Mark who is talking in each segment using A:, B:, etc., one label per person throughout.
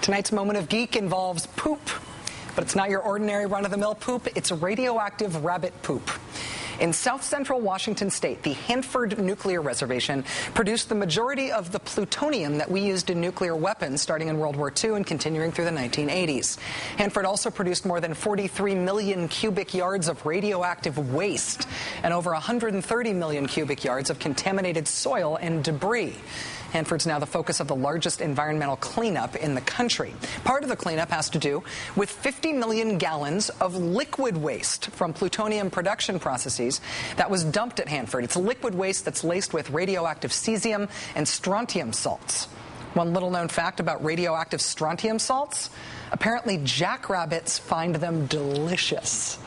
A: Tonight's Moment of Geek involves poop, but it's not your ordinary run-of-the-mill poop. It's radioactive rabbit poop. In south-central Washington state, the Hanford Nuclear Reservation produced the majority of the plutonium that we used in nuclear weapons starting in World War II and continuing through the 1980s. Hanford also produced more than 43 million cubic yards of radioactive waste and over 130 million cubic yards of contaminated soil and debris. Hanford's now the focus of the largest environmental cleanup in the country. Part of the cleanup has to do with 50 million gallons of liquid waste from plutonium production processes that was dumped at Hanford. It's liquid waste that's laced with radioactive cesium and strontium salts. One little-known fact about radioactive strontium salts: apparently jackrabbits find them delicious.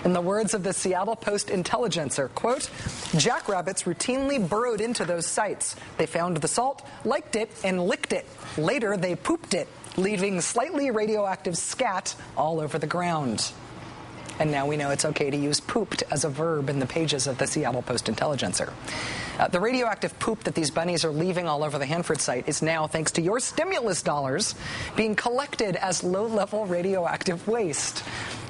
A: In the words of the Seattle Post-Intelligencer, quote, "Jackrabbits routinely burrowed into those sites. They found the salt, liked it, and licked it. Later, they pooped it, leaving slightly radioactive scat all over the ground." And now we know it's okay to use pooped as a verb in the pages of the Seattle Post-Intelligencer. The radioactive poop that these bunnies are leaving all over the Hanford site is now, thanks to your stimulus dollars, being collected as low-level radioactive waste.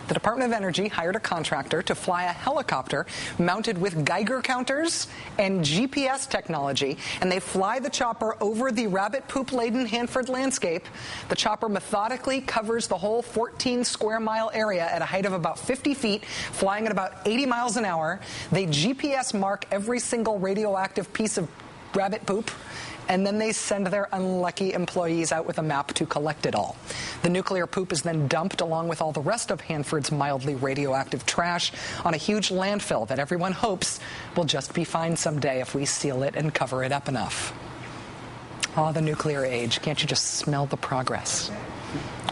A: The Department of Energy hired a contractor to fly a helicopter mounted with Geiger counters and GPS technology, and they fly the chopper over the rabbit poop-laden Hanford landscape. The chopper methodically covers the whole 14-square-mile area at a height of about 50 feet, flying at about 80 miles an hour. They GPS mark every single radioactive piece of rabbit poop, and then they send their unlucky employees out with a map to collect it all. The nuclear poop is then dumped along with all the rest of Hanford's mildly radioactive trash on a huge landfill that everyone hopes will just be fine someday if we seal it and cover it up enough. Oh, the nuclear age. Can't you just smell the progress?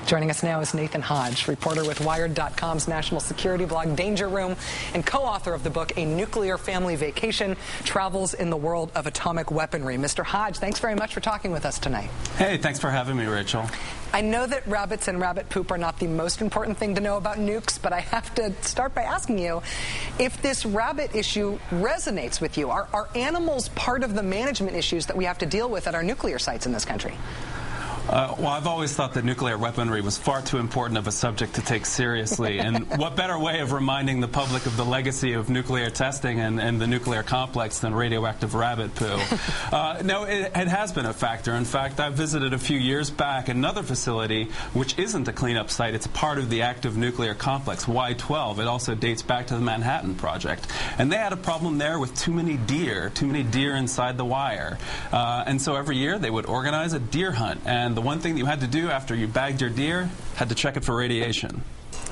A: Joining us now is Nathan Hodge, reporter with Wired.com's national security blog Danger Room and co-author of the book A Nuclear Family Vacation: Travels in the World of Atomic Weaponry. Mr. Hodge, thanks very much for talking with us tonight.
B: Hey, thanks for having me, Rachel.
A: I know that rabbits and rabbit poop are not the most important thing to know about nukes, but I have to start by asking you if this rabbit issue resonates with you. Are animals part of the management issues that we have to deal with at our nuclear sites in this country?
B: Well, I've always thought that nuclear weaponry was far too important of a subject to take seriously. And what better way of reminding the public of the legacy of nuclear testing and the nuclear complex than radioactive rabbit poo? No, it has been a factor. In fact, I visited a few years back another facility which isn't a cleanup site. It's part of the active nuclear complex, Y-12. It also dates back to the Manhattan Project. And they had a problem there with too many deer inside the wire. And so every year they would organize a deer hunt. And the one thing that you had to do after you bagged your deer, had to check it for radiation.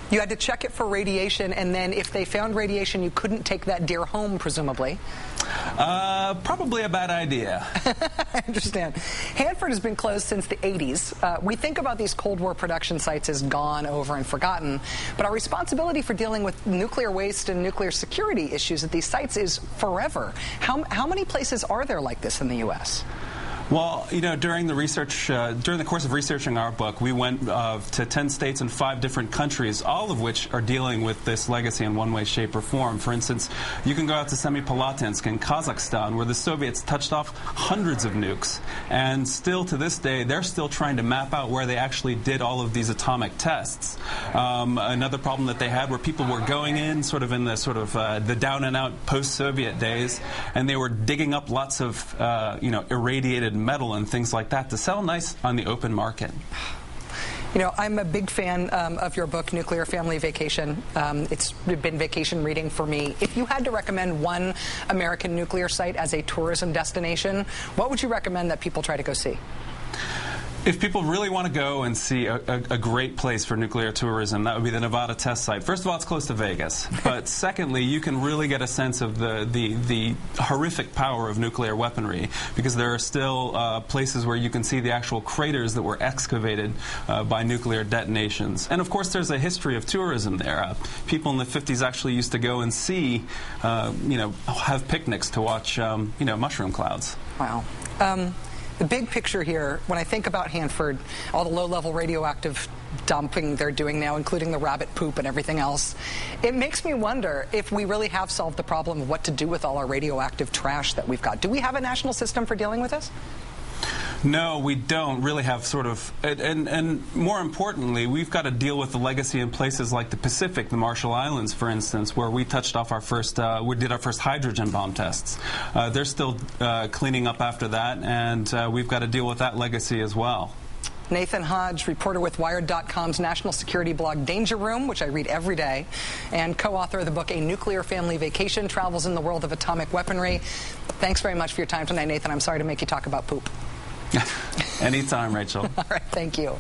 A: You had to check it for radiation, and then if they found radiation, you couldn't take that deer home, presumably.
B: Probably a bad idea.
A: I understand. Hanford has been closed since the 80s. We think about these Cold War production sites as gone, over, and forgotten, but our responsibility for dealing with nuclear waste and nuclear security issues at these sites is forever. How many places are there like this in the U.S.?
B: Well, you know, during the course of researching our book, we went to 10 states and 5 different countries, all of which are dealing with this legacy in one way, shape, or form. For instance, you can go out to Semipalatinsk in Kazakhstan, where the Soviets touched off hundreds of nukes, and still to this day, they're still trying to map out where they actually did all of these atomic tests. Another problem that they had were people were going in the down-and-out post-Soviet days, and they were digging up lots of irradiated metal and things like that to sell nice on the open market.
A: You know, I'm a big fan of your book, Nuclear Family Vacation. It's been vacation reading for me. If you had to recommend one American nuclear site as a tourism destination, what would you recommend that people try to go see?
B: If people really want to go and see a great place for nuclear tourism, that would be the Nevada test site. First of all, it's close to Vegas. But secondly, you can really get a sense of the horrific power of nuclear weaponry, because there are still places where you can see the actual craters that were excavated by nuclear detonations. And of course, there's a history of tourism there. People in the 50s actually used to go and see, have picnics to watch, mushroom clouds.
A: Wow. The big picture here, when I think about Hanford, all the low-level radioactive dumping they're doing now, including the rabbit poop and everything else, it makes me wonder if we really have solved the problem of what to do with all our radioactive trash that we've got. Do we have a national system for dealing with this?
B: No, we don't really have sort of, and more importantly, we've got to deal with the legacy in places like the Pacific, the Marshall Islands, for instance, where we touched off our first, we did our first hydrogen bomb tests. They're still cleaning up after that, and we've got to deal with that legacy as well.
A: Nathan Hodge, reporter with Wired.com's national security blog Danger Room, which I read every day, and co-author of the book A Nuclear Family Vacation, Travels in the World of Atomic Weaponry. Thanks very much for your time tonight, Nathan. I'm sorry to make you talk about poop.
B: Anytime, Rachel.
A: All right, thank you.